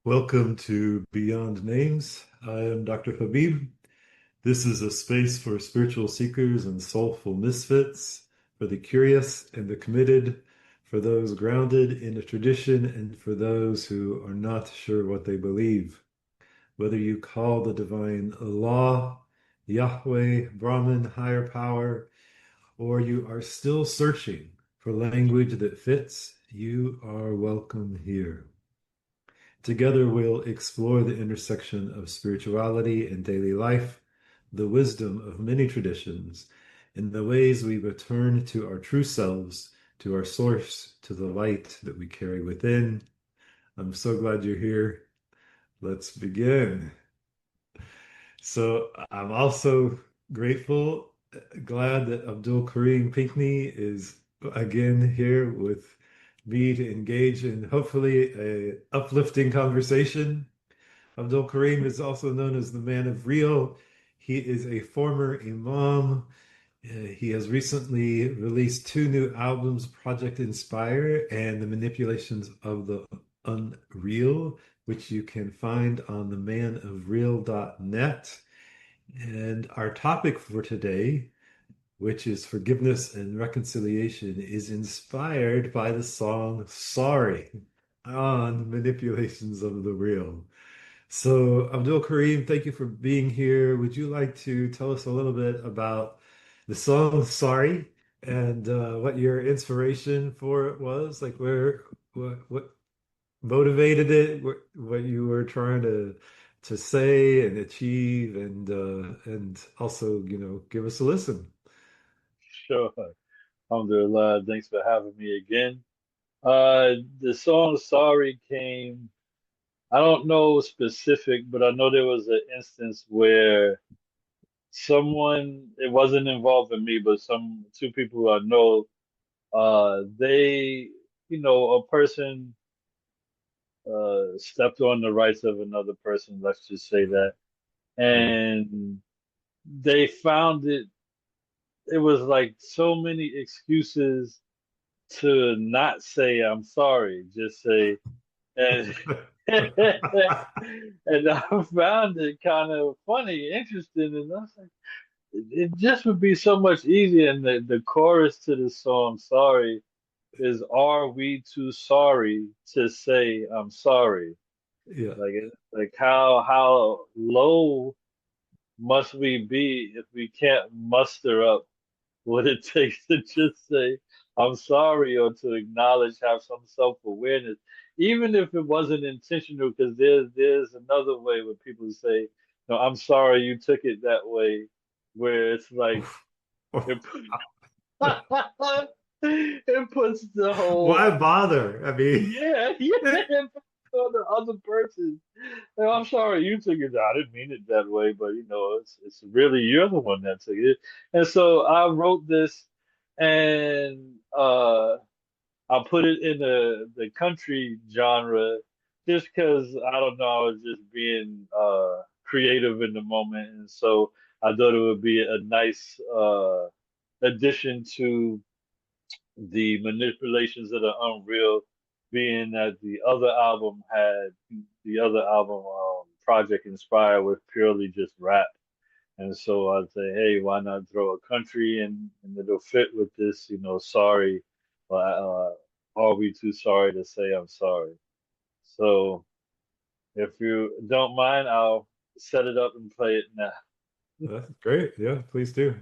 Welcome to Beyond Names. I am Dr. Habīb. This is a space for spiritual seekers and soulful misfits, for the curious and the committed, for those grounded in a tradition, and for those who are not sure what they believe. Whether you call the divine Allah, Yahweh, Brahman, higher power, or you are still searching for language that fits, you are welcome here. Together, we'll explore the intersection of spirituality and daily life, the wisdom of many traditions, and the ways we return to our true selves, to our source, to the light that we carry within. I'm so glad you're here. Let's begin. So I'm also grateful, glad that Abdul Karim Pinckney is again here with me to engage in hopefully a uplifting conversation. Abdul Karim is also known as the Man of Real. He is a former imam. He has recently released two new albums, Project Inspire and The Manipulations of the Unreal, which you can find on themanofreal.net. And our topic for today, which is forgiveness and reconciliation, is inspired by the song Sorry on Manipulations of the Real. So, Abdul Karim, thank you for being here. Would you like to tell us a little bit about the song Sorry and what your inspiration for it was? Like what motivated it, what you were trying to say and achieve, and also, give us a listen. Sure. Alhamdulillah. Thanks for having me again. The song Sorry came, I don't know specific, but I know there was an instance where someone, it wasn't involving me, but two people who I know, a person stepped on the rights of another person, let's just say that. Right. And they found it was like so many excuses to not say I'm sorry, just say and and I found it kind of funny, interesting, and I was like, it just would be so much easier. And the chorus to the song "Sorry" is, "Are we too sorry to say I'm sorry?" Yeah. Like how low must we be if we can't muster up what it takes to just say, I'm sorry, or to acknowledge, have some self-awareness, even if it wasn't intentional, because there's another way where people say, no, I'm sorry you took it that way, where it's like, it, it puts the Why whole, bother? I mean, yeah, it puts on the other person. Like, I'm sorry you took it. I didn't mean it that way, but it's really you're the one that took it. And so I wrote this, and I put it in the country genre just because I don't know, I was just being creative in the moment, and so I thought it would be a nice addition to the manipulations of the unreal, being that the other album Project Inspire was purely just rap. And so I'd say, hey, why not throw a country and it'll fit with this, sorry, are we too sorry to say I'm sorry? So if you don't mind, I'll set it up and play it now. that's great. Yeah, please do.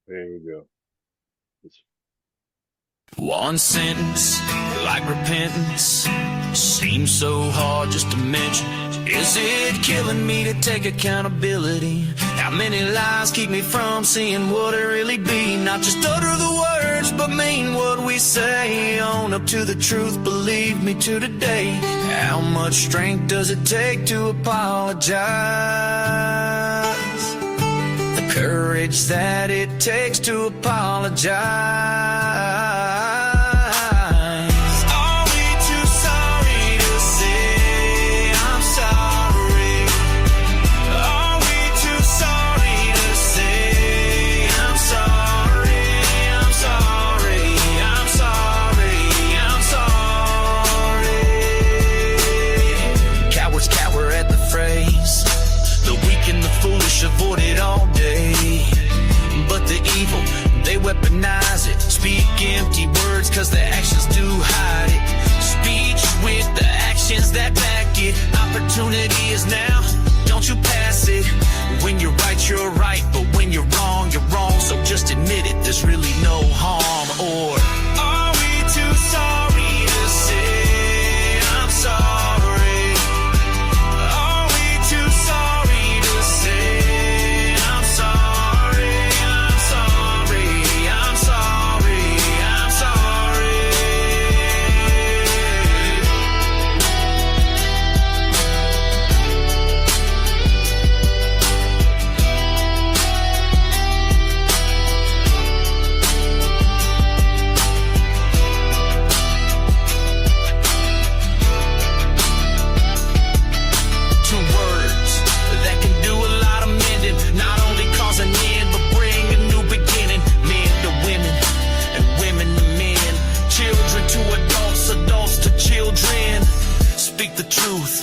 There we go. One sentence, like repentance, seems so hard just to mention. Is it killing me to take accountability? How many lies keep me from seeing what it really be? Not just utter the words, but mean what we say. Own up to the truth, believe me to today. How much strength does it take to apologize? The courage that it takes to apologize. words, cause the actions do hide it. Speech with the actions that back it. Opportunity is now, don't you pass it. When you're right, but when you're wrong, you're wrong. So just admit it, there's really no harm. Or are we too sorry to say I'm sorry? Are we too sorry to say I'm sorry? I'm sorry, I'm sorry, I'm sorry. Two words that can do a lot of mending, not only cause an end, but bring a new beginning. Men to women, and women to men, children to adults, adults to children. Speak the truth,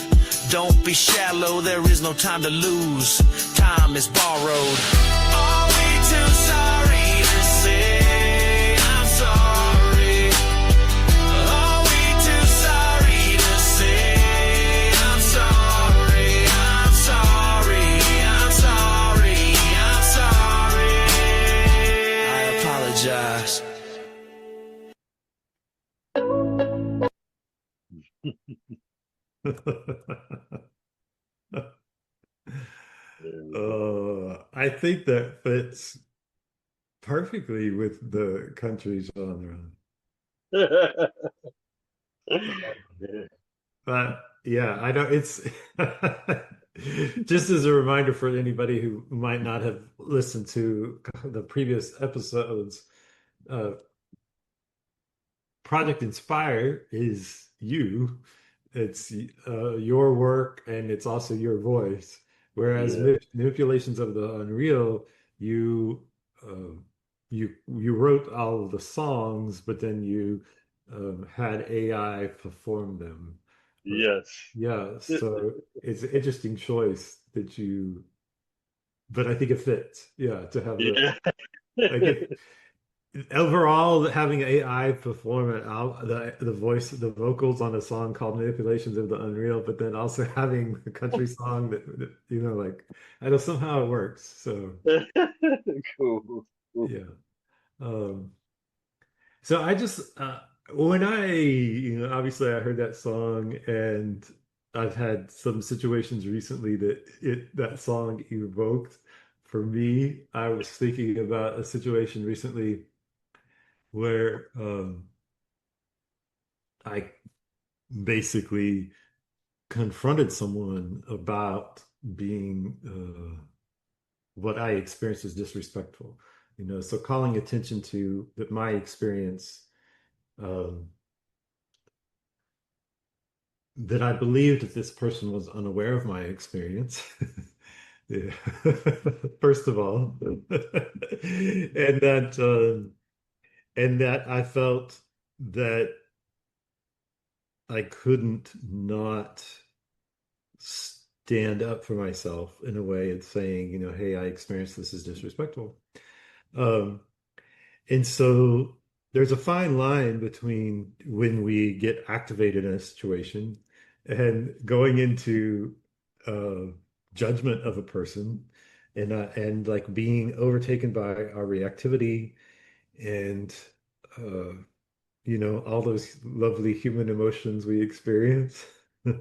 don't be shallow, there is no time to lose, time is borrowed. Are we too sorry to say I'm sorry? Are we too sorry to say I'm sorry? I'm sorry, I'm sorry, I'm sorry. I apologize. I think that fits perfectly with the country genre. But yeah, I know it's just as a reminder for anybody who might not have listened to the previous episodes, uh, Project Inspire is you. It's your work and it's also your voice. Whereas Yeah. manipulations of the Unreal, you uh, you wrote all of the songs, but then you had AI perform them. Yes. Yeah, so it's an interesting choice that you, but I think it fits. Yeah, to have the Yeah. like it, overall having AI perform it out the voice the vocals on a song called Manipulations of the Unreal, but then also having a country song that like I know somehow it works. So Cool. Cool. yeah. Um so I just when obviously I heard that song and I've had some situations recently that that song evoked for me. I was thinking about a situation recently where I basically confronted someone about being what I experienced as disrespectful. So calling attention to that my experience, um, that I believed that this person was unaware of my experience. Yeah. First of all, and that I felt that I couldn't not stand up for myself in a way and saying, hey, I experienced this as disrespectful. Um, and so there's a fine line between when we get activated in a situation and going into uh, judgment of a person and like being overtaken by our reactivity and uh, all those lovely human emotions we experience. And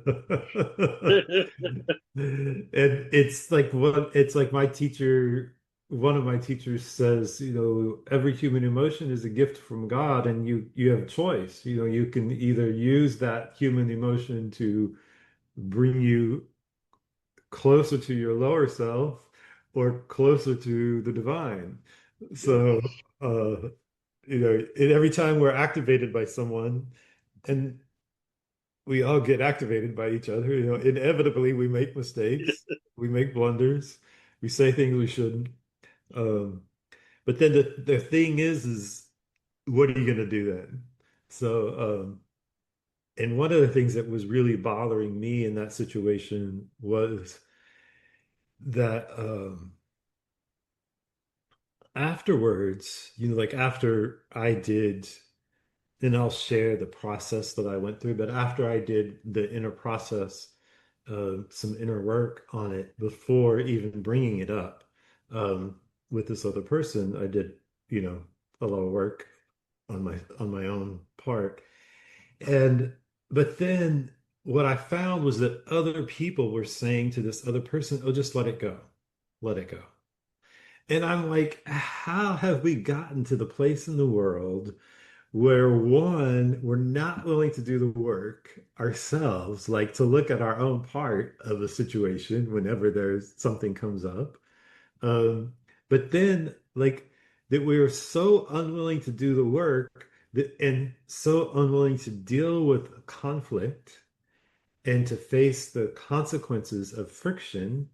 it's like my teacher, one of my teachers says, every human emotion is a gift from God, and you have a choice. You can either use that human emotion to bring you closer to your lower self or closer to the divine. So, Yes. and every time we're activated by someone, and we all get activated by each other, inevitably we make mistakes, we make blunders, we say things we shouldn't. Um, but then the thing is what are you going to do then? So, and one of the things that was really bothering me in that situation was that afterwards, like after I did and I'll share the process that I went through. But after I did the inner process, some inner work on it before even bringing it up um, with this other person, I did, you know, a lot of work on my own part. And but then what I found was that other people were saying to this other person, "Oh, just let it go. Let it go." And I'm like, how have we gotten to the place in the world where one, we're not willing to do the work ourselves, like to look at our own part of a situation whenever there's something comes up. Um, but then like that we're so unwilling to do the work that, and so unwilling to deal with conflict and to face the consequences of friction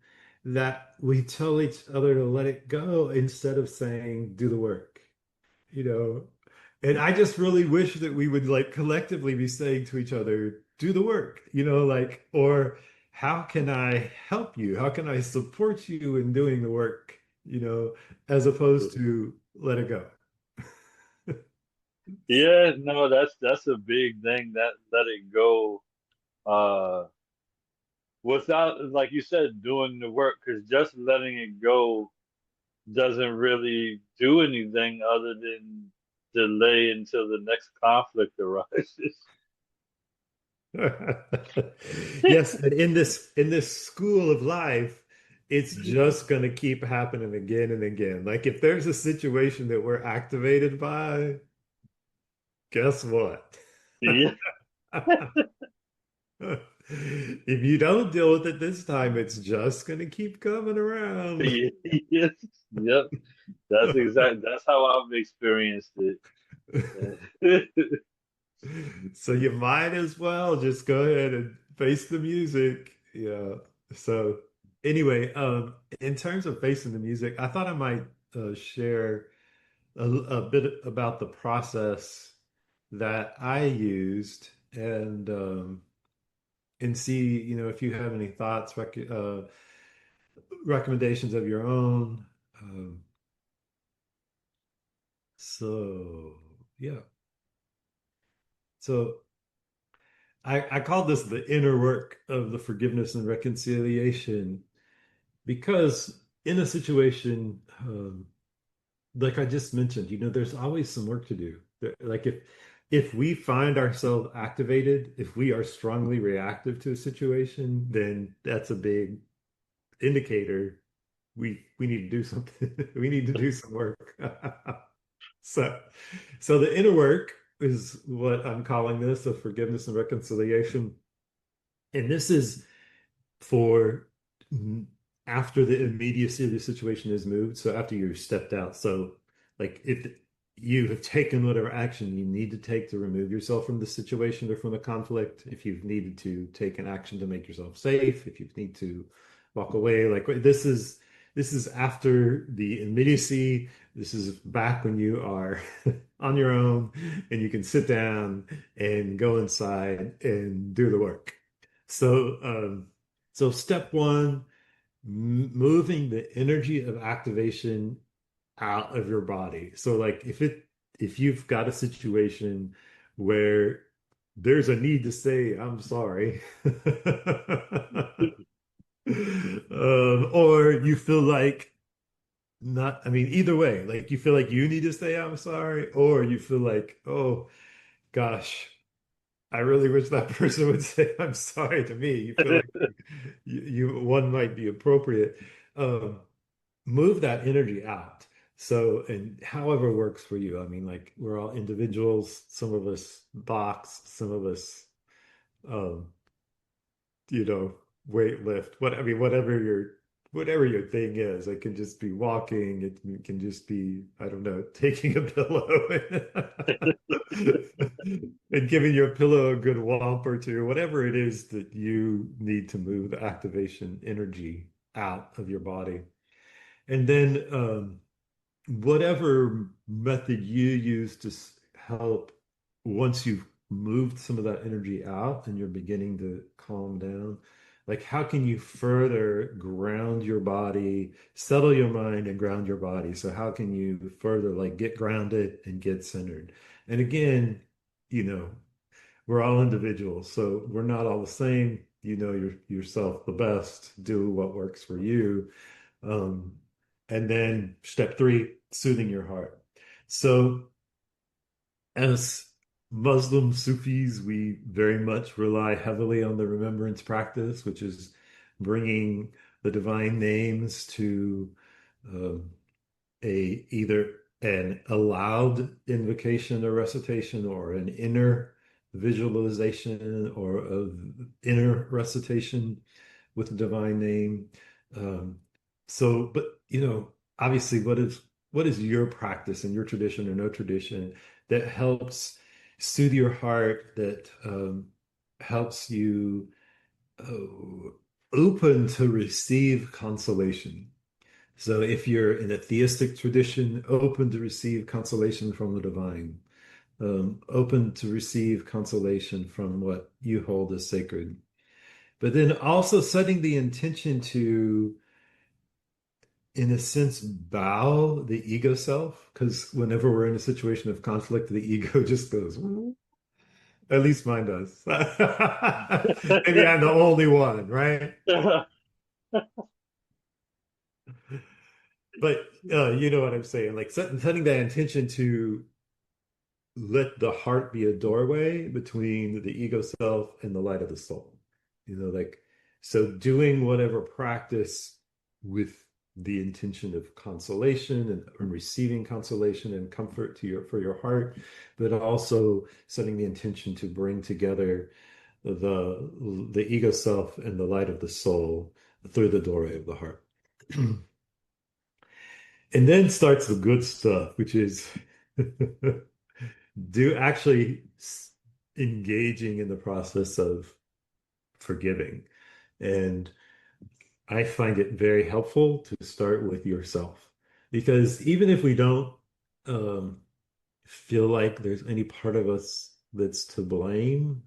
that we tell each other to let it go instead of saying, do the work, you know? And I just really wish that we would like collectively be saying to each other, do the work, you know, like, or how can I help you? How can I support you in doing the work, you know, as opposed to let it go. Yeah, no, that's a big thing, that let it go, uh without, like you said, doing the work, because just letting it go doesn't really do anything other than delay until the next conflict arises. Yes, and in this school of life, it's just going to keep happening again and again. Like if there's a situation that we're activated by, guess what? Yeah. If you don't deal with it this time, it's just going to keep coming around. Yes. Yep. That's how I've experienced it. So you might as well just go ahead and face the music. Yeah. So anyway, in terms of facing the music, I thought I might share a bit about the process that I used and see, you know, if you have any thoughts, recommendations of your own. Um, so yeah. So I call this the inner work of the forgiveness and reconciliation because in a situation like I just mentioned, you know, there's always some work to do. Like if we find ourselves activated, if we are strongly reactive to a situation, then that's a big indicator we need to do something. We need to do some work. So so the inner work is what I'm calling this, of forgiveness and reconciliation. And this is for after the immediacy of the situation is moved. So after you've stepped out. So like if you have taken whatever action you need to take to remove yourself from the situation or from the conflict, if you've needed to take an action to make yourself safe, if you need to walk away, like this is after the immediacy. This is back when you are on your own and you can sit down and go inside and do the work. So, so step one, moving the energy of activation out of your body. So like if you've got a situation where there's a need to say I'm sorry, or you feel like not, I mean, either way, like you feel like you need to say I'm sorry, or you feel like, oh gosh, I really wish that person would say I'm sorry to me. You feel like one might be appropriate. Um, Move that energy out. So, and however works for you. I mean, like we're all individuals. Some of us box, some of us, um, you know, weight lift. What I mean, whatever your thing is. It can just be walking. It can just be, I don't know, taking a pillow and giving your pillow a good whomp or two. Whatever it is that you need to move the activation energy out of your body. And then whatever method you use to help, once you've moved some of that energy out and you're beginning to calm down, like how can you further ground your body, settle your mind and ground your body? So how can you further like get grounded and get centered? And again, you know, we're all individuals, so we're not all the same. You know yourself the best. Do what works for you. Um, and then step three, soothing your heart. So as Muslim Sufis, we very much rely heavily on the remembrance practice, which is bringing the divine names to um, a either an aloud invocation or recitation or an inner visualization or of inner recitation with the divine name. Um, but obviously, what is your practice in your tradition or no tradition that helps soothe your heart, that helps you open to receive consolation? So if you're in a theistic tradition, open to receive consolation from the divine, open to receive consolation from what you hold as sacred. But then also setting the intention to, in a sense, bow the ego self, because whenever we're in a situation of conflict, the ego just goes, "Ooh." At least mine does. Maybe I'm the only one, right? But you know what I'm saying? Like setting that intention to let the heart be a doorway between the ego self and the light of the soul. Like, so doing whatever practice with the intention of consolation and receiving consolation and comfort for your heart, but also setting the intention to bring together the ego self and the light of the soul through the doorway of the heart. And then starts the good stuff, which is do actually engaging in the process of forgiving. And I find it very helpful to start with yourself, because even if we don't um, feel like there's any part of us that's to blame,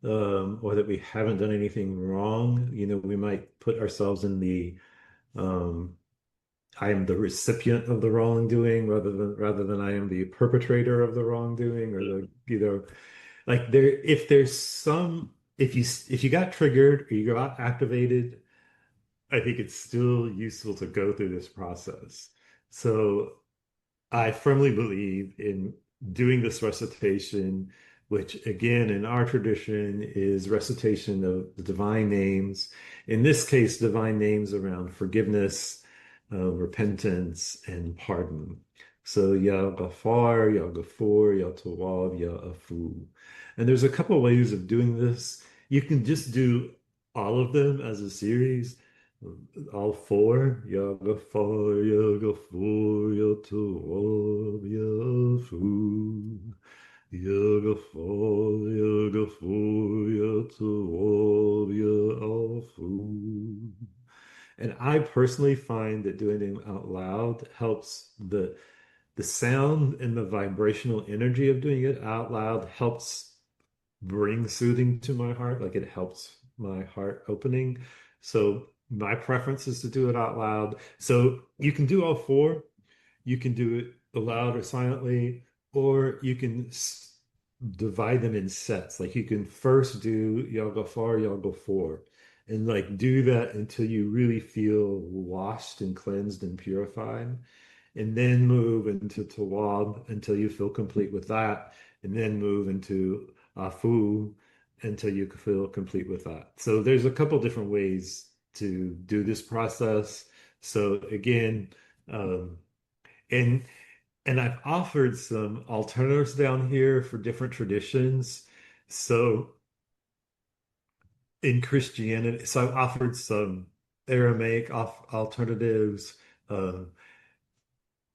or that we haven't done anything wrong, we might put ourselves in the um, I am the recipient of the wrongdoing rather than I am the perpetrator of the wrongdoing, or like if you got triggered or you got activated, I think it's still useful to go through this process. So I firmly believe in doing this recitation, which again in our tradition is recitation of the divine names. In this case, divine names around forgiveness, repentance, and pardon. So Ya Ghaffar, Ya Ghafur, Ya Tawwab, Ya Afuw. And there's a couple ways of doing this. You can just do all of them as a series, all four. Ya Ghaffar, Ya Ghafur, Ya Tawwab, Ya Afuw. Ya Ghaffar, Ya Ghafur, Ya Tawwab, Ya Afuw. And I personally find that doing them out loud helps the sound and the vibrational energy of doing it out loud helps bring soothing to my heart. Like it helps my heart opening. So my preference is to do it out loud. So you can do all four. You can do it aloud or silently, or you can divide them in sets. Like you can first do Ya Ghaffar, Ya Ghafur, and like do that until you really feel washed and cleansed and purified, and then move into Tawwab until you feel complete with that, and then move into Afuw until you feel complete with that. So there's a couple different ways to do this process. So again, um, and and I've offered some alternatives down here for different traditions. So in Christianity, so I've offered some Aramaic alternatives, uh,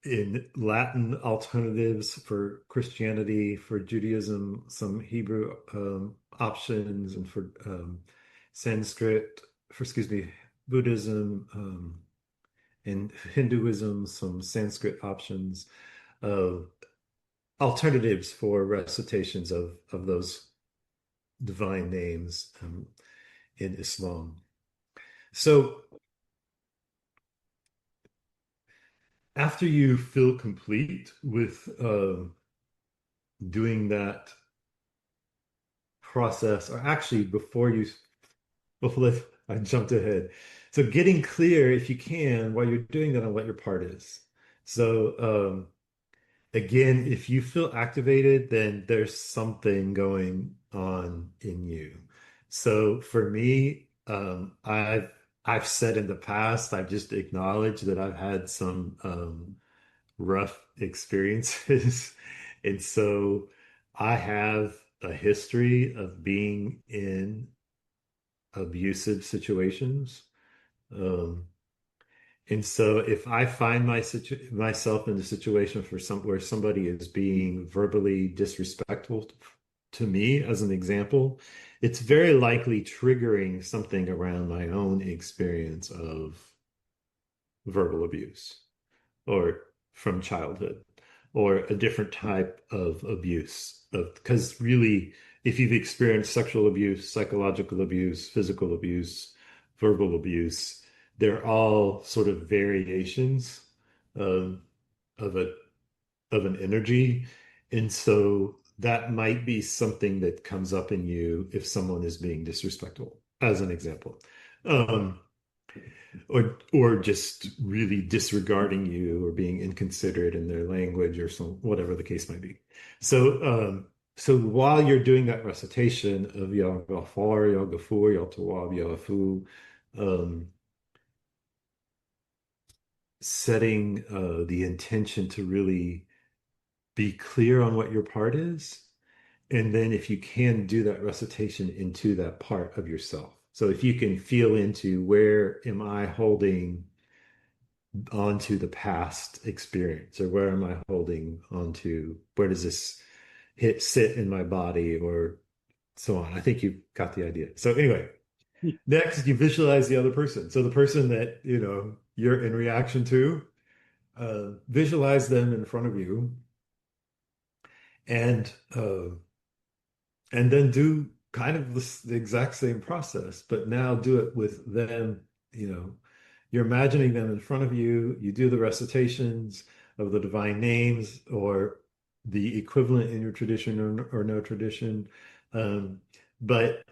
in Latin alternatives for Christianity, for Judaism, some Hebrew options, and for Sanskrit, excuse me, Buddhism, and Hinduism, some Sanskrit options, of alternatives for recitations of those divine names in Islam. So after you feel complete with doing that process, or actually before I jumped ahead. So getting clear, if you can, while you're doing that, on what your part is. So again, if you feel activated, then there's something going on in you. So for me, I've said in the past, I've just acknowledged that I've had some rough experiences. And so I have a history of being in abusive situations. Um, and so if I find myself in a situation where somebody is being verbally disrespectful to me, as an example, it's very likely triggering something around my own experience of verbal abuse, or from childhood, or a different type of abuse. Because really, if you've experienced sexual abuse, psychological abuse, physical abuse, verbal abuse, they're all sort of variations um, of an energy. And so that might be something that comes up in you if someone is being disrespectful, as an example. Um, or just really disregarding you, or being inconsiderate in their language, or some whatever the case might be. So while you're doing that recitation of Ya Ghaffar, Ya Ghafur, Ya Tawwab, Ya Afuw, um, setting the intention to really be clear on what your part is. And then if you can, do that recitation into that part of yourself. So if you can feel into, where am I holding onto the past experience, or where am I holding onto, where does this sit in my body, or so on. I think you got the idea. So anyway, next you visualize the other person. So the person that you're in reaction to, visualize them in front of you, and then do kind of the exact same process, but now do it with them. You're imagining them in front of you. You do the recitations of the divine names, or the equivalent in your tradition, or no tradition. Um, but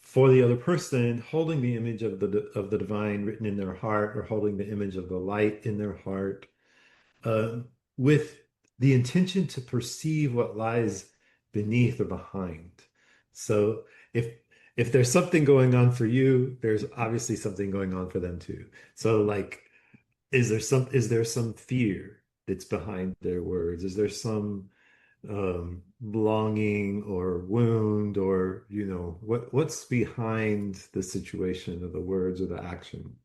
for the other person, holding the image of the divine written in their heart, or holding the image of the light in their heart, uh, with the intention to perceive what lies beneath or behind. So if there's something going on for you, there's obviously something going on for them too. So like, is there some fear that's behind their words? Is there some longing or wound, or what's behind the situation, or the words, or the action?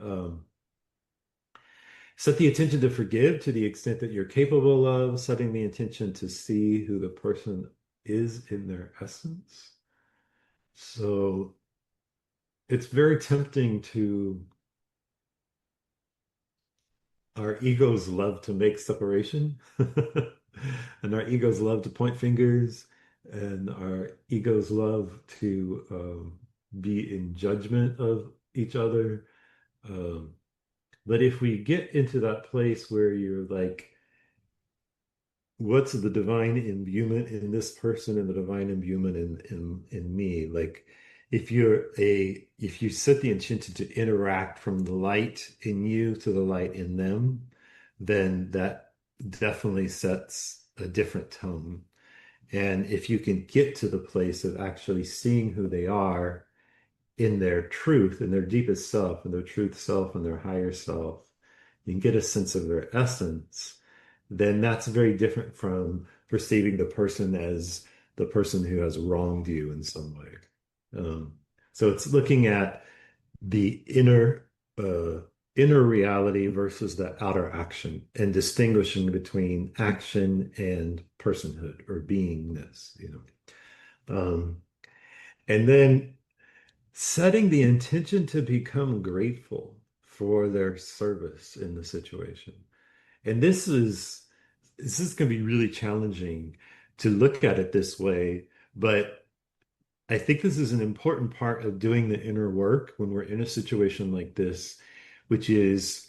Um, Set the intention to forgive to the extent that you're capable of, setting the intention to see who the person is in their essence. So it's very tempting to, our egos love to make separation, and our egos love to point fingers, and our egos love to be in judgment of each other. Um, but if we get into that place where you're like, what's the divine imbuement in this person, and the divine imbuement in me? Like, if you set the intention to interact from the light in you to the light in them, then that definitely sets a different tone. And if you can get to the place of actually seeing who they are in their truth, in their deepest self, in their truth self, and their higher self, you can get a sense of their essence, then that's very different from perceiving the person as the person who has wronged you in some way. Um, so it's looking at the uh, inner reality versus the outer action, and distinguishing between action and personhood, or beingness. Um, and then setting the intention to become grateful for their service in the situation. And this is going to be really challenging to look at it this way, but I think this is an important part of doing the inner work when we're in a situation like this, which is,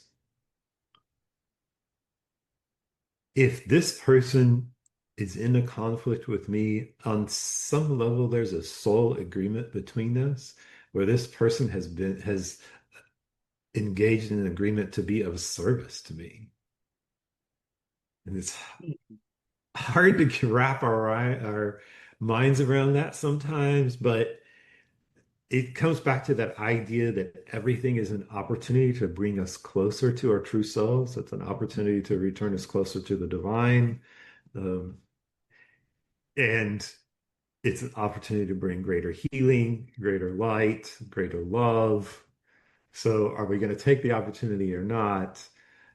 if this person is in a conflict with me, on some level, there's a soul agreement between us where this person has engaged in an agreement to be of service to me. And it's hard to wrap our minds around that sometimes, but it comes back to that idea that everything is an opportunity to bring us closer to our true selves. It's an opportunity to return us closer to the divine. Um, and it's an opportunity to bring greater healing, greater light, greater love. So are we going to take the opportunity or not?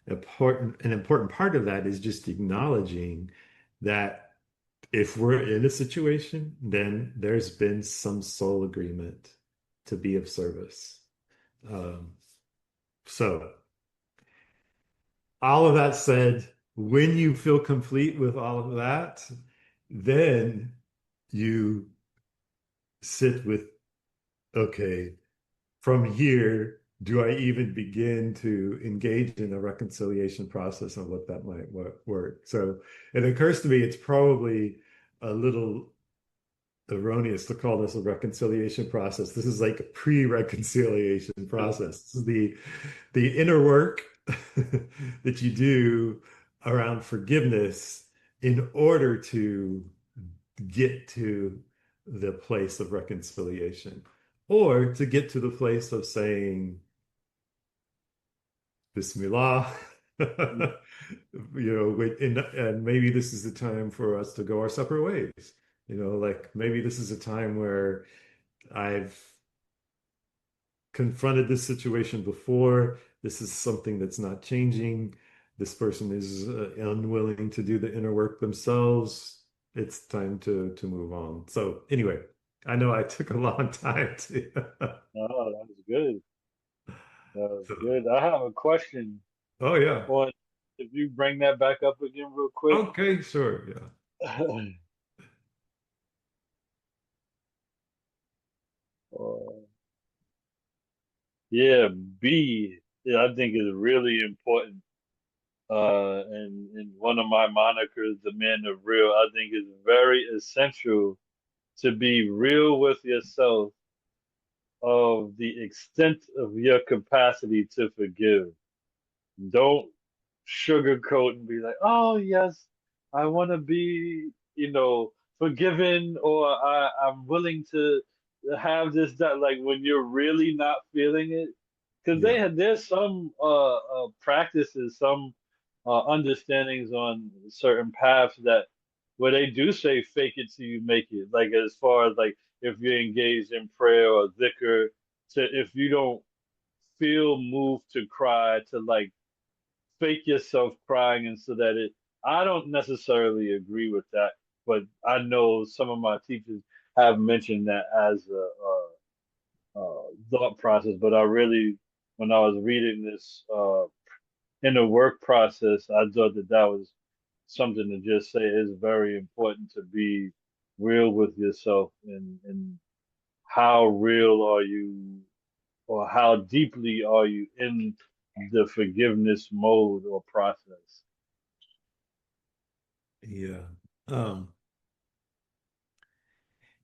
An important part of that is just acknowledging that if we're in a situation, then there's been some soul agreement to be of service. Um, so all of that said, when you feel complete with all of that, then you sit with, okay, from here, do I even begin to engage in a reconciliation process on what that might work? So it occurs to me it's probably a little erroneous to call this a reconciliation process. This is like a pre-reconciliation process. This is the inner work that you do around forgiveness in order to get to the place of reconciliation, or to get to the place of saying Bismillah. And maybe this is the time for us to go our separate ways. Like maybe this is a time where I've confronted this situation before. This is something that's not changing. This person is unwilling to do the inner work themselves. It's time to move on. So anyway, I know I took a long time to. Oh, that was good. That was So, good. I have a question oh yeah. on if you bring that back up again real quick. Okay, sure. Yeah. Uh, yeah, B, yeah, I think is really important. And one of my monikers, the man of real, I think is very essential to be real with yourself of the extent of your capacity to forgive. Don't sugarcoat and be like, oh, yes, I want to be, forgiven, or I'm willing to have this, that, like when you're really not feeling it. Because Yeah. there's some practices, some understandings on certain paths that where they do say fake it till you make it. Like as far as like if you're engaged in prayer or dhikr, to if you don't feel moved to cry, to like fake yourself crying, and so that it. I don't necessarily agree with that, but I know some of my teachers have mentioned that as a thought process. But I really, when I was reading this in the work process, I thought that that was something to just say. It's very important to be real with yourself, and how real are you, or how deeply are you in the forgiveness mode or process. Yeah. Um,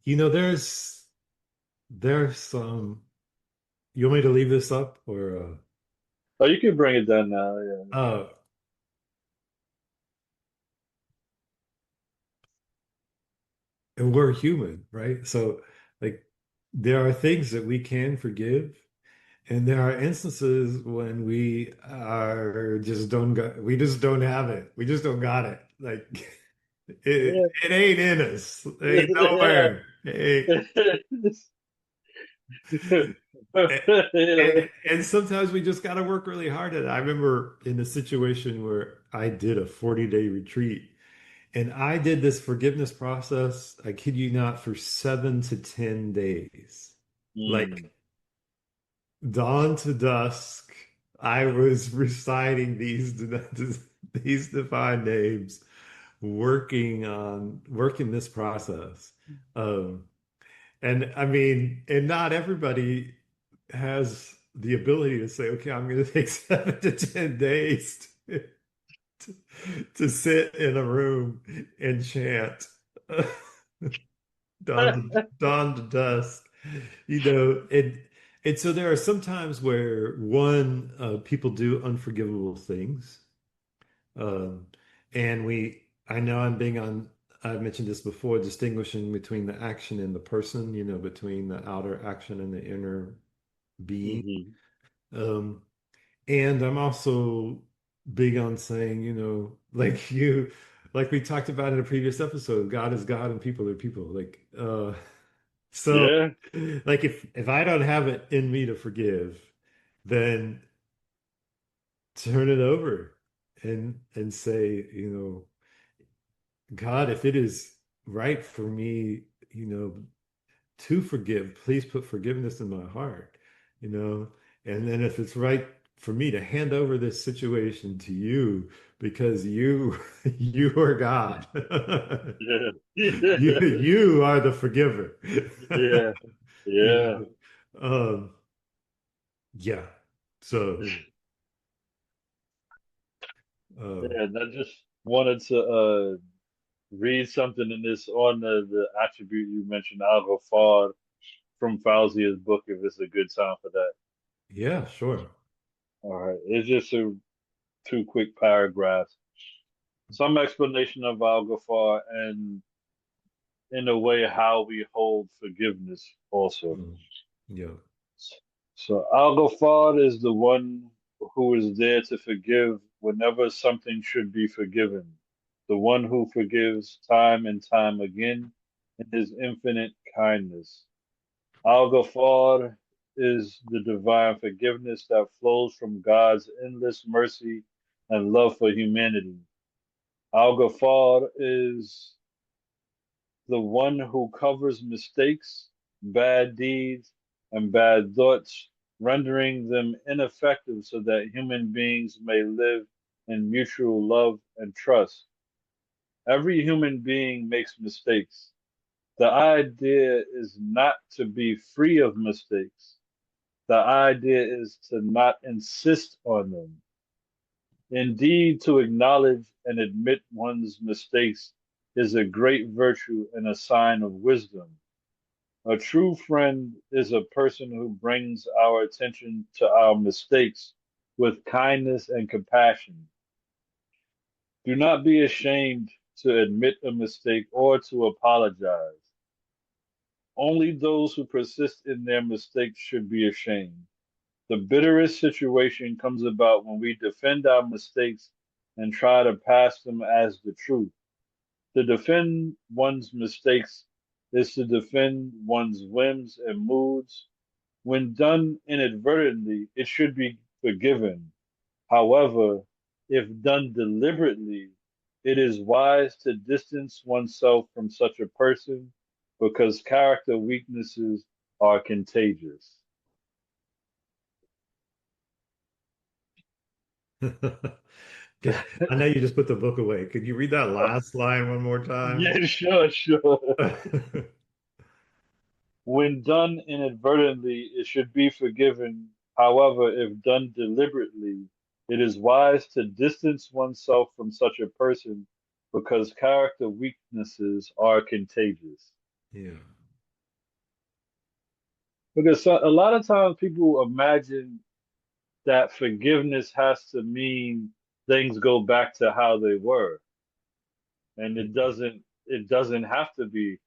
there's some. You want me to leave this up or Oh, you can bring it down now. Yeah. uh and we're human, right? So like there are things that we can forgive, and there are instances when we just don't have it. We just don't got it. Like it ain't in us. It ain't Yeah. nowhere. And, and sometimes we just got to work really hard at it. I remember in a situation where I did a 40-day retreat, and I did this forgiveness process, I kid you not, for 7 to 10 days. Mm. Like dawn to dusk, I was reciting these divine names, working this process. Um, and I mean, and not everybody has the ability to say, okay, I'm going to take 7 to 10 days to sit in a room and chant dawn to dusk, and so there are some times where people do unforgivable things, um, and I know I've mentioned this before, distinguishing between the action and the person, between the outer action and the inner being. Hmm. Um, and I'm also big on saying, like we talked about in a previous episode, God is God and people are people. So Yeah. like if I don't have it in me to forgive, then turn it over and say, God, if it is right for me, to forgive, please put forgiveness in my heart, you know, and then if it's right for me to hand over this situation to you because you are God. Yeah. You are the forgiver. Yeah. You Yeah. yeah. So Yeah. um And I just wanted to read something in this on the attribute you mentioned, Al Ghaffar, from Fauzia's book, if it's a good time for that. yeah, sure. All right. It's just two quick paragraphs. Some explanation of Al Ghaffar and in a way how we hold forgiveness also. Mm, yeah. So Al Ghaffar is the one who is there to forgive whenever something should be forgiven, the one who forgives time and time again in his infinite kindness. Al Ghaffar is the divine forgiveness that flows from God's endless mercy and love for humanity. Al Ghaffar is the one who covers mistakes, bad deeds, and bad thoughts, rendering them ineffective so that human beings may live in mutual love and trust. Every human being makes mistakes. The idea is not to be free of mistakes. The idea is to not insist on them. Indeed, to acknowledge and admit one's mistakes is a great virtue and a sign of wisdom. A true friend is a person who brings our attention to our mistakes with kindness and compassion. Do not be ashamed to admit a mistake or to apologize. Only those who persist in their mistakes should be ashamed. The bitterest situation comes about when we defend our mistakes and try to pass them as the truth. To defend one's mistakes is to defend one's whims and moods. When done inadvertently, it should be forgiven. However, if done deliberately, it is wise to distance oneself from such a person because character weaknesses are contagious. I know you just put the book away. Could you read that last line one more time? Yeah, sure, sure. When done inadvertently, it should be forgiven. However, if done deliberately, it is wise to distance oneself from such a person because character weaknesses are contagious. Yeah. Because a lot of times people imagine that forgiveness has to mean things go back to how they were, and it doesn't have to be.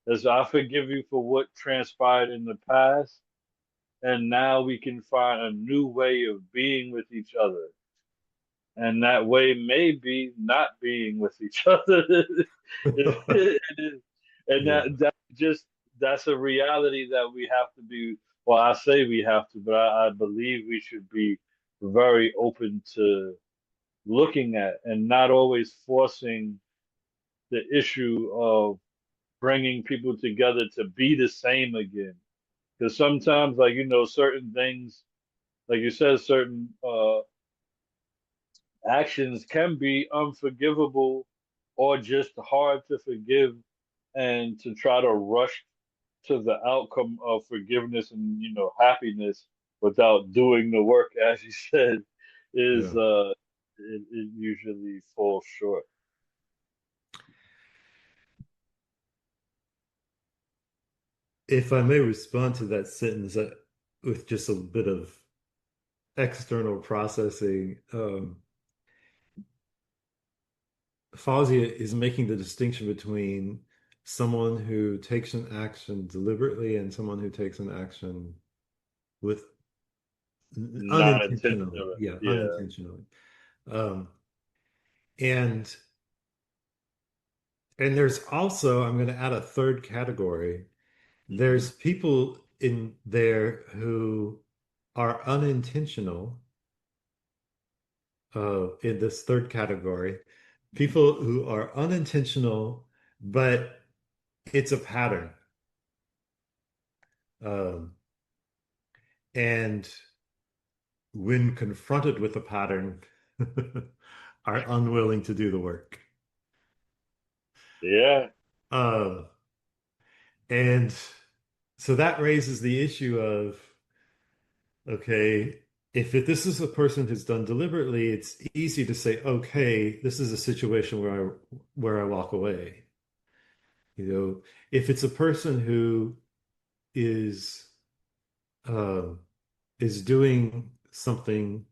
As I forgive you for what transpired in the past, and now we can find a new way of being with each other. And that way may be not being with each other. And Yeah. that's a reality that we have to be, well, I say we have to, but I believe we should be very open to looking at and not always forcing the issue of bringing people together to be the same again. Because sometimes, like, certain things, like you said, certain actions can be unforgivable or just hard to forgive, and to try to rush to the outcome of forgiveness and happiness without doing the work, as you said, is Yeah. it usually falls short. If I may respond to that sentence with just a bit of external processing, Fawzia is making the distinction between someone who takes an action deliberately and someone who takes an action with Not unintentionally. intentional. Yeah, Yeah. unintentionally. Um, and there's also, I'm going to add a third category. Hmm. There's people in there who are unintentional in this third category. People who are unintentional, but it's a pattern. Um, and when confronted with a pattern, are unwilling to do the work. Yeah. Uh, and so that raises the issue of, okay, if this is a person who's done deliberately, it's easy to say, okay, this is a situation where I walk away. You know, if it's a person who is um, is doing something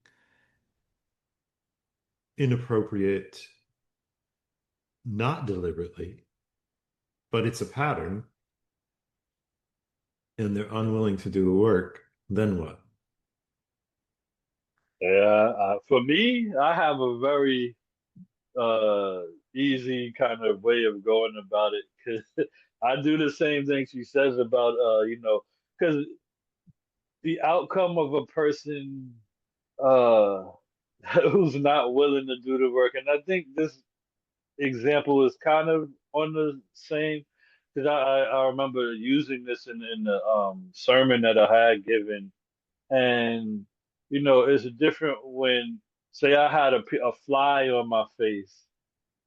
inappropriate, not deliberately, but it's a pattern, and they're unwilling to do the work, then what? Yeah. For me, I have a very uh easy kind of way of going about it because I do the same thing she says about because the outcome of a person uh who's not willing to do the work, and I think this example is kind of on the same because I remember using this in the sermon that I had given, and it's different when say I had a fly on my face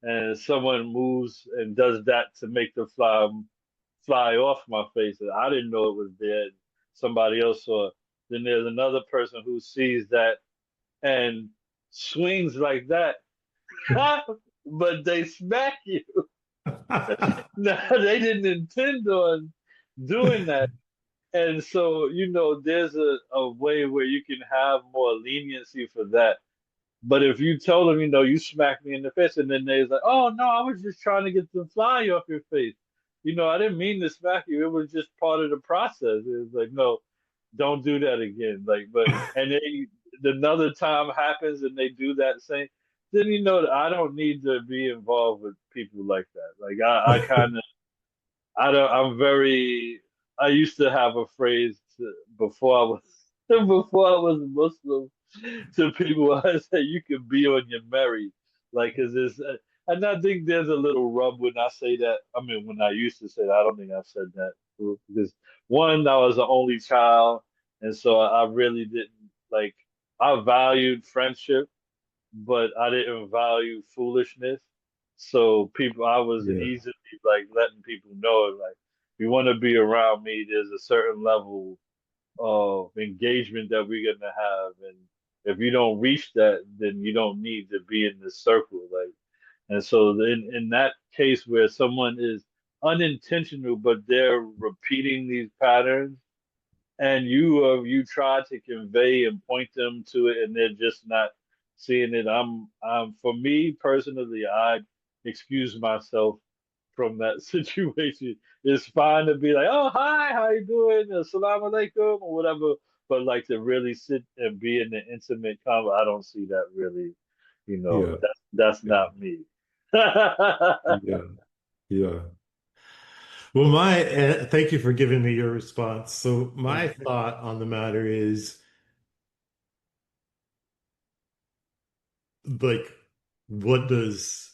and someone moves and does that to make the fly off my face. And I didn't know it was there. Somebody else saw it. Then there's another person who sees that and swings like that, but they smack you. No, they didn't intend on doing that. And so, there's a way where you can have more leniency for that. But if you tell them, you smacked me in the face, and then they're like, "Oh no, I was just trying to get the fly off your face. I didn't mean to smack you. It was just part of the process." It was like, "No, don't do that again." Like, but and then another time happens, and they do that same. Then that I don't need to be involved with people like that. Like, I kind of, I don't. I'm very. I used to have a phrase before I was before I was Muslim to people. I say you can be on your merry, like, cause it's, and I think there's a little rub when I say that. I mean, when I used to say that, I don't think I've said that because one, I was the only child, and so I really didn't like. I valued friendship, but I didn't value foolishness. So I was Yeah, easily like letting people know, like, if you want to be around me, there's a certain level of engagement that we're gonna have, and if you don't reach that, then you don't need to be in this circle. Like, and so in that case where someone is unintentional, but they're repeating these patterns, and you try to convey and point them to it, and they're just not seeing it. I'm for me personally, I excuse myself from that situation. It's fine to be like, oh hi, how you doing? Assalamu alaikum or whatever. But like to really sit and be in the intimate convo, I don't see that really. yeah, That's yeah, not me. yeah, yeah. Well, thank you for giving me your response. So my thought on the matter is like, what does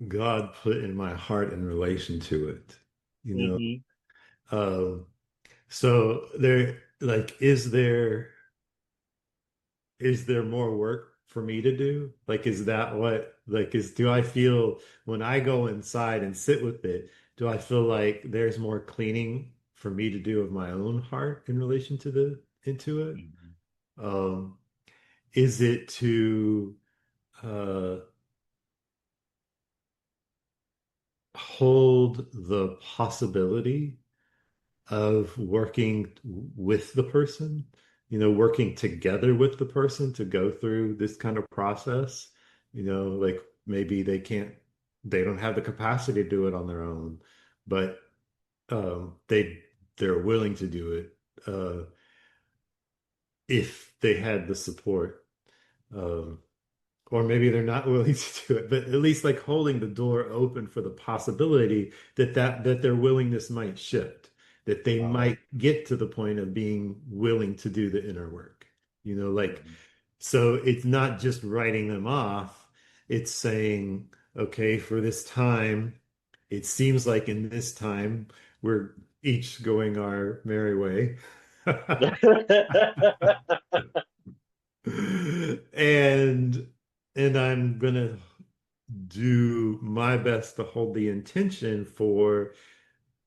God put in my heart in relation to it? You know, Hmm. um, so there, like, is there more work for me to do? Like, is that what, like, do I feel when I go inside and sit with it, do I feel like there's more cleaning for me to do of my own heart in relation to into it? Um, is it to uh, hold the possibility of working with the person, working together with the person to go through this kind of process? Like maybe they don't have the capacity to do it on their own, but they're willing to do it if they had the support. Um, or maybe they're not willing to do it, but at least like holding the door open for the possibility that their willingness might shift, that they might get to the point of being willing to do the inner work. Like, so it's not just writing them off, it's saying, okay, for this time, it seems like in this time we're each going our merry way. and and I'm gonna do my best to hold the intention for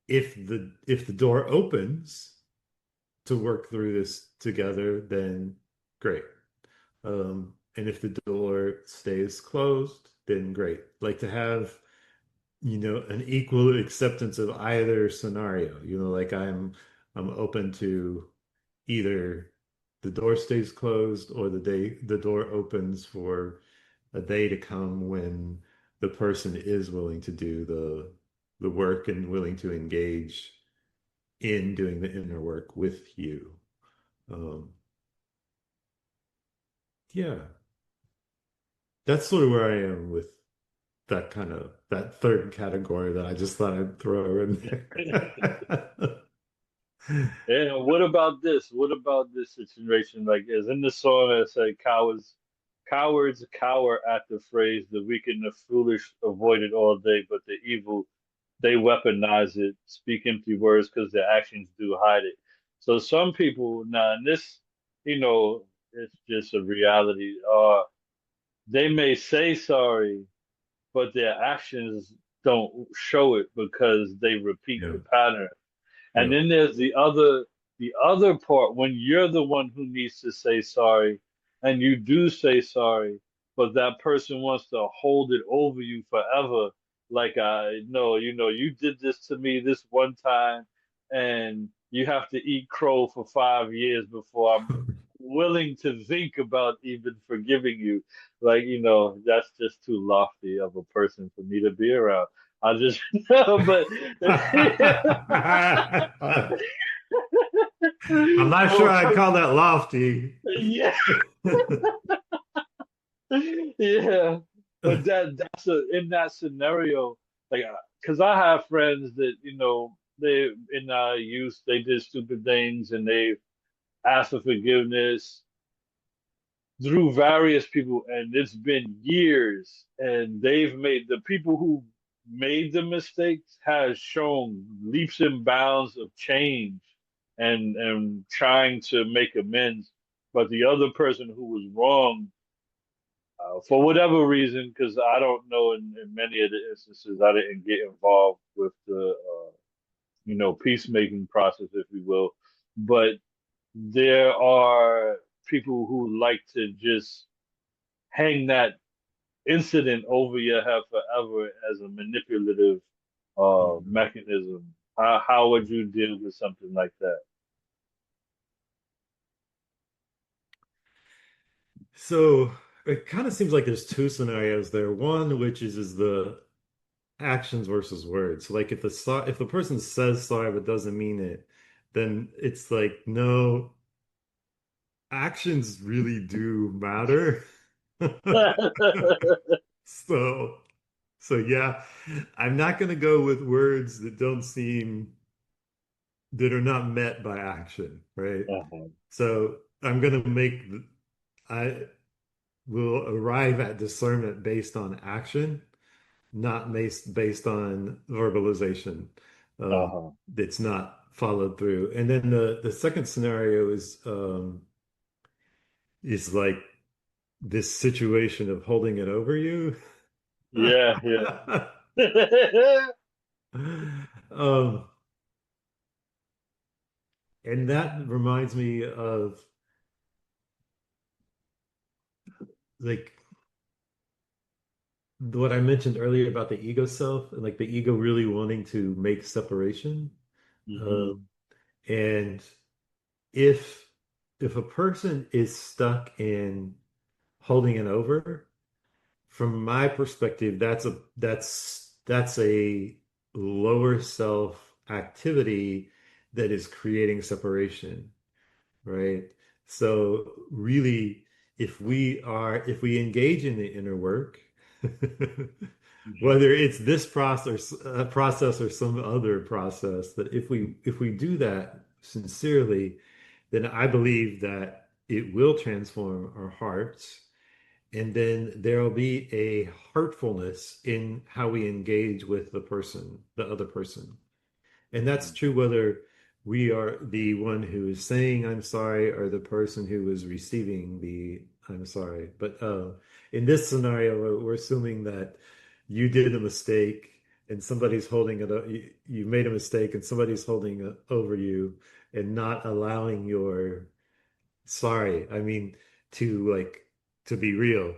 if the door opens to work through this together, then great. And if the door stays closed, then great. Like to have, an equal acceptance of either scenario. Like I'm open to either the door stays closed or the door opens for a day to come when the person is willing to do the work and willing to engage in doing the inner work with you. Um, yeah, that's sort of where I am with that third category that I just thought I'd throw in there. And what about this? What about this situation? Like, as in the song that said, cowards cower at the phrase, the weak and the foolish avoid it all day, but the evil, they weaponize it, speak empty words because their actions do hide it. So some people, now, and this, it's just a reality. They may say sorry, but their actions don't show it because they repeat Yeah, the pattern. And yeah. then there's the other part when you're the one who needs to say sorry and you do say sorry, but that person wants to hold it over you forever. Like, I know, you did this to me this one time and you have to eat crow for 5 years before I'm willing to think about even forgiving you. Like, that's just too lofty of a person for me to be around. I just, but I'm not sure I'd call that lofty. yeah, yeah. But in that scenario, like, because I have friends that they in youth they did stupid things and they asked for forgiveness through various people, and it's been years, and they've made the people who made the mistakes has shown leaps and bounds of change and trying to make amends, but the other person who was wrong, for whatever reason, because I don't know, in many of the instances I didn't get involved with the peacemaking process, if we will, but there are people who like to just hang that incident over your head forever as a manipulative mechanism. How would you deal with something like that? So it kind of seems like there's two scenarios there. One, which is the actions versus words. So like if the person says sorry but doesn't mean it, then it's like no, actions really do matter. So yeah, I'm not going to go with words that are not met by action, right? Uh-huh. So I'm going to I will arrive at discernment based on action, not based on verbalization. Uh-huh. That's not followed through. And then the second scenario is like this situation of holding it over you. Yeah, yeah. um, and that reminds me of like what I mentioned earlier about the ego self and like the ego really wanting to make separation. Hmm. Um, and if a person is stuck in holding it over, from my perspective, that's a lower self activity that is creating separation, right? So really, if we engage in the inner work, Hmm. whether it's this process or some other process, that if we do that sincerely, then I believe that it will transform our hearts, and then there'll be a heartfulness in how we engage with the other person. And that's true whether we are the one who is saying I'm sorry or the person who is receiving the I'm sorry. But in this scenario, we're assuming that you did a mistake and somebody's holding it, you made a mistake and somebody's holding it over you and not allowing your sorry. I mean, to like, to be real,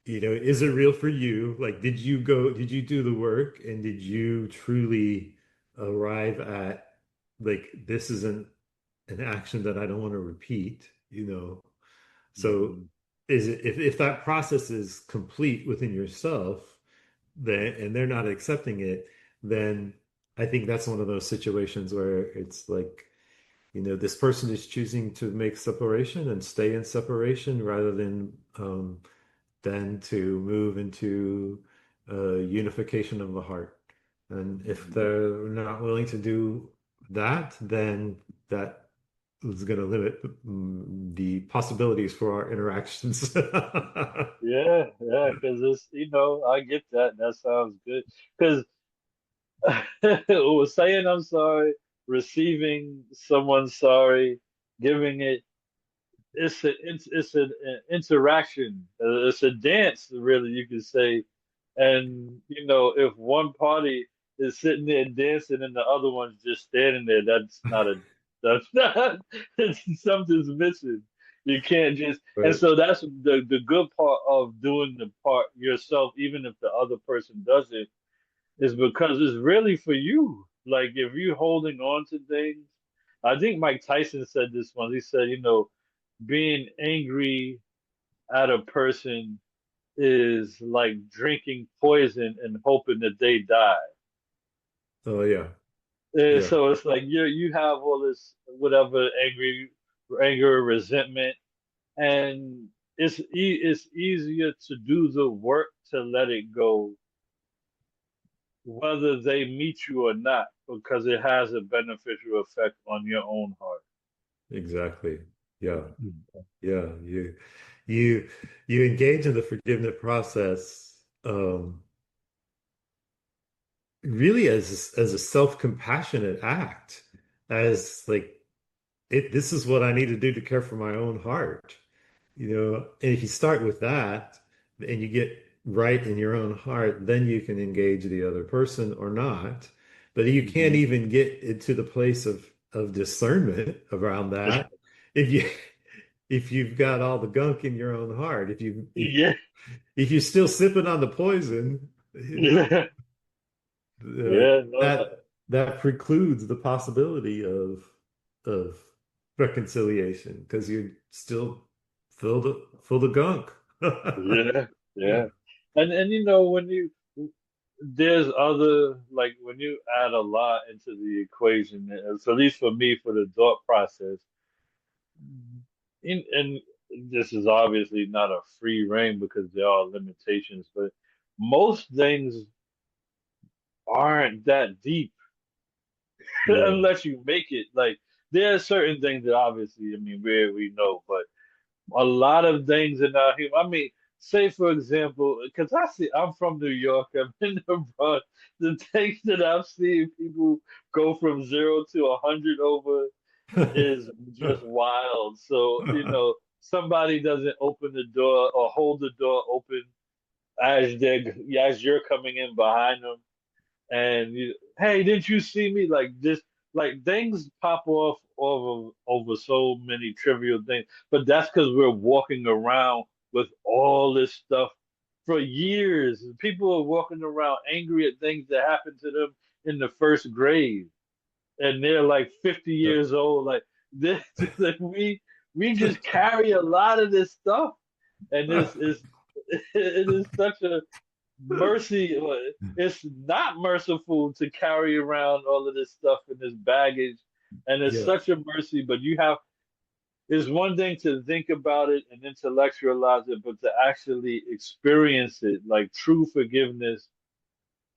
is it real for you? Like, did you do the work and did you truly arrive at like, this isn't an action that I don't want to repeat, So Hmm. is it, if that process is complete within yourself, then, and they're not accepting it, then I think that's one of those situations where it's like, this person is choosing to make separation and stay in separation rather than to move into unification of the heart. And if Hmm. they're not willing to do that, then that is going to limit the possibilities for our interactions. Yeah, yeah, because I get that. That sounds good. Because saying I'm sorry, receiving someone's sorry, giving it, it's an interaction. It's a dance, really, you could say. And if one party is sitting there dancing and the other one's just standing there, that's not something's missing. You can't just and Right. so that's the good part of doing the part yourself, even if the other person does it, is because it's really for you. Like if you're holding on to things, I think Mike Tyson said this once. He said, being angry at a person is like drinking poison and hoping that they die. Oh yeah. And Yeah. so it's like you have all this whatever anger, resentment, and it's easier to do the work to let it go, whether they meet you or not, because it has a beneficial effect on your own heart. Exactly. Yeah. Yeah. You you engage in the forgiveness process, really as a self-compassionate act, as like, this is what I need to do to care for my own heart. And if you start with that and you get right in your own heart, then you can engage the other person or not. But you can't Hmm. even get into the place of discernment around that if you if you've got all the gunk in your own heart. Yeah. If you're still sipping on the poison, Yeah. Yeah. No, no. that precludes the possibility of reconciliation because you're still full of gunk. Yeah. Yeah. Yeah. And when there's other like when you add a lot into the equation, so at least for me, for the thought process, and this is obviously not a free reign because there are limitations, but most things aren't that deep Yeah. unless you make it. Like there are certain things that obviously, I mean, we know, but a lot of things in our human. I mean, say for example, because I'm from New York, I've been abroad. The things that I've seen people go from 0 to 100 over is just wild. So, somebody doesn't open the door or hold the door open as you're coming in behind them, and hey, didn't you see me? Like this, like things pop off over so many trivial things, but that's because we're walking around. with all this stuff for years. People are walking around angry at things that happened to them in the first grade, and they're like 50 Yeah. years old. Like this, like we just carry a lot of this stuff, and this is it is such a mercy. It's not merciful to carry around all of this stuff in this baggage, and it's Yeah. such a mercy. But you have it's one thing to think about it and intellectualize it, but to actually experience it, like true forgiveness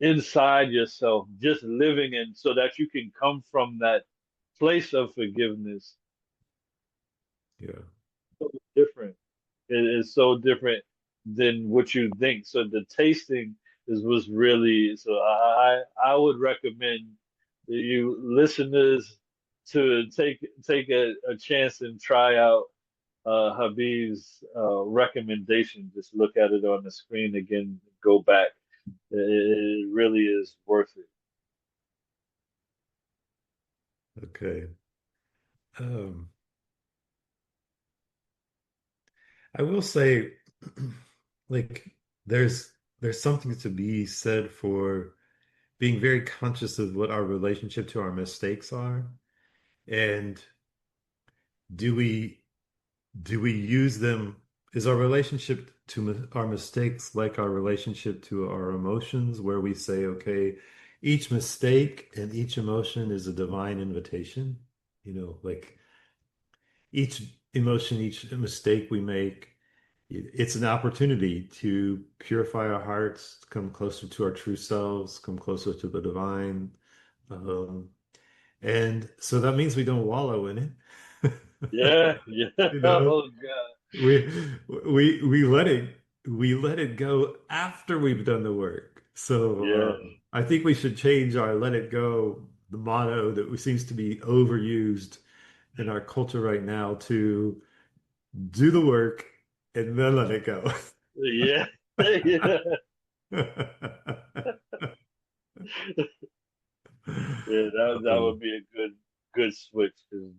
inside yourself, just living in, so that you can come from that place of forgiveness. Yeah. So different. It is so different than what you think. So the tasting is was really, so I would recommend that you listeners to take a chance and try out Habib's recommendation. Just look at it on the screen again, go back. It really is worth it. Okay. Um, I will say, like, there's something to be said for being very conscious of what our relationship to our mistakes are, and do we do we use them? Is our relationship to our mistakes like our relationship to our emotions, where we say, okay, each mistake and each emotion is a divine invitation? Like each emotion, each mistake we make, it's an opportunity to purify our hearts, come closer to our true selves, come closer to the divine. Um, and so that means we don't wallow in it. Yeah, yeah. You know, Oh God. we we let it go after we've done the work. So Yeah, I think we should change our "let it go," the motto that seems to be overused in our culture right now, to do the work and then let it go. yeah, yeah. Yeah, that would Um, be a good switch, because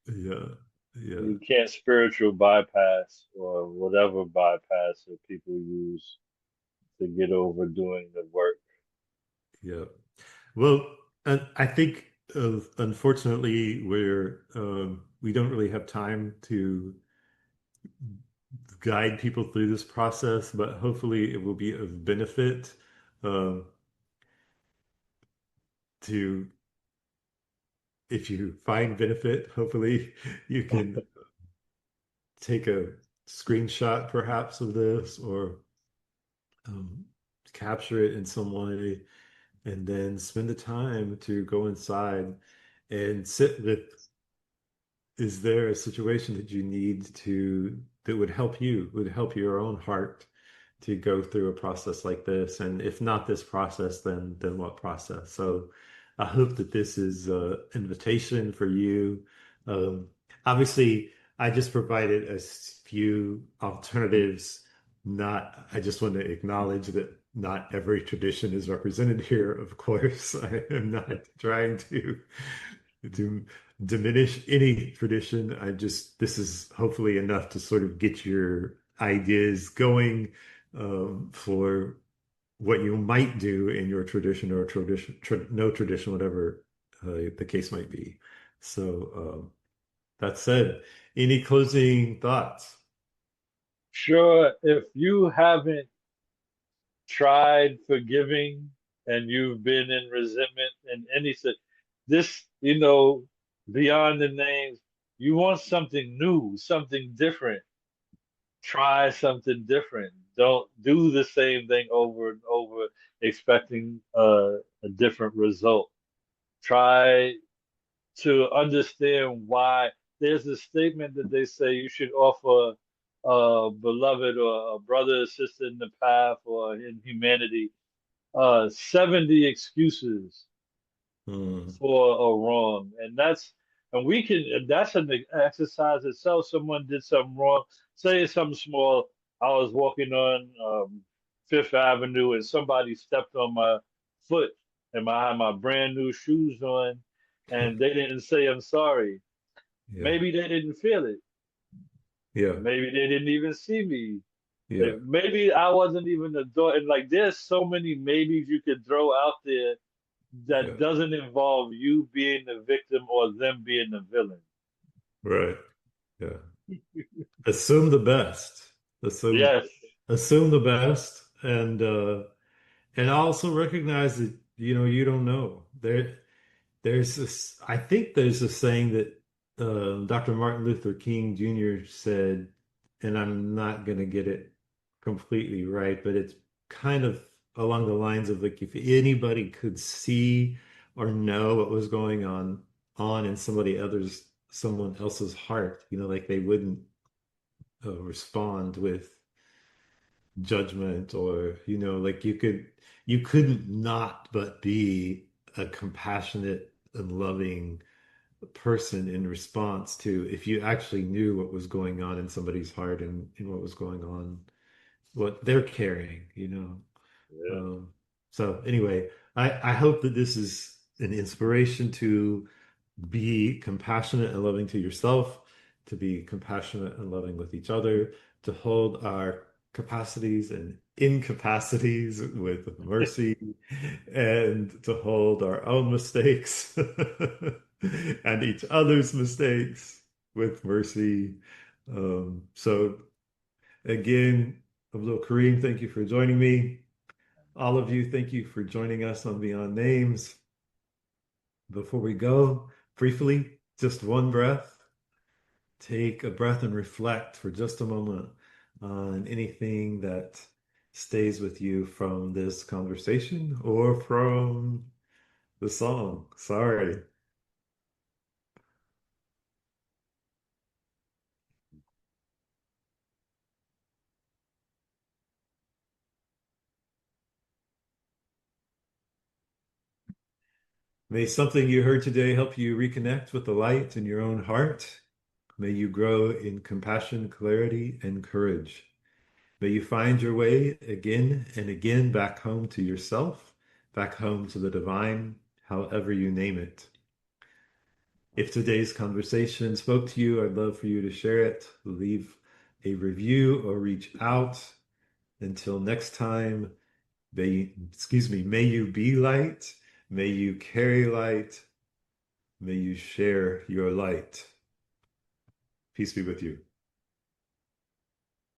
yeah, yeah, you can't spiritual bypass or whatever bypass that people use to get over doing the work. yeah. Well, and I think unfortunately we don't really have time to guide people through this process, but hopefully it will be of benefit um, to if you find benefit, hopefully you can take a screenshot perhaps of this, or um, capture it in some way, and then spend the time to go inside and sit with, is there a situation that you need to that would help your own heart to go through a process like this? And if not this process, then what process? So I hope that this is an invitation for you. Um, Obviously, I just provided a few alternatives. Not, I just want to acknowledge that not every tradition is represented here. Of course, I am not trying to diminish any tradition. This is hopefully enough to sort of get your ideas going for what you might do in your tradition, or no tradition, whatever the case might be. So, that said, any closing thoughts? Sure, if you haven't tried forgiving and you've been in resentment and anything, this, beyond the names, you want something new, something different. Try something different. Don't do the same thing over and over, expecting a different result. Try to understand why. There's a statement that they say you should offer a beloved or a brother or sister in the path or in humanity 70 excuses Hmm. for a wrong. And we can, that's an exercise itself. Someone did something wrong, say it's something small. I was walking on Fifth Avenue and somebody stepped on my foot, and I had my brand new shoes on, and they didn't say I'm sorry. Yeah, Maybe they didn't feel it. yeah, Maybe they didn't even see me. Yeah. Maybe I wasn't even the door. And like, there's so many maybes you could throw out there that Yeah. doesn't involve you being the victim or them being the villain. Right. Yeah. Assume the best. Assume Yes. assume the best, and also recognize that you don't know. There's this. I think there's a saying that Dr. Martin Luther King Jr. said, and I'm not going to get it completely right, but it's kind of along the lines of like if anybody could see or know what was going on in someone else's heart, like they wouldn't respond with judgment, or like you couldn't not but be a compassionate and loving person in response to if you actually knew what was going on in somebody's heart, and what was going on, what they're carrying. Yeah. um, so anyway, I hope that this is an inspiration to be compassionate and loving to yourself, to be compassionate and loving with each other, to hold our capacities and incapacities with mercy, and to hold our own mistakes and each other's mistakes with mercy. So again, Abdul Karim, thank you for joining me. All of you, thank you for joining us on Beyond Names. Before we go, briefly, just one breath. Take a breath and reflect for just a moment on anything that stays with you from this conversation or from the song. Sorry. May something you heard today help you reconnect with the light in your own heart. May you grow in compassion, clarity, and courage. May you find your way again and again back home to yourself, back home to the divine, however you name it. If today's conversation spoke to you, I'd love for you to share it, leave a review, or reach out. Until next time, may you be light, may you carry light, may you share your light. Peace be with you.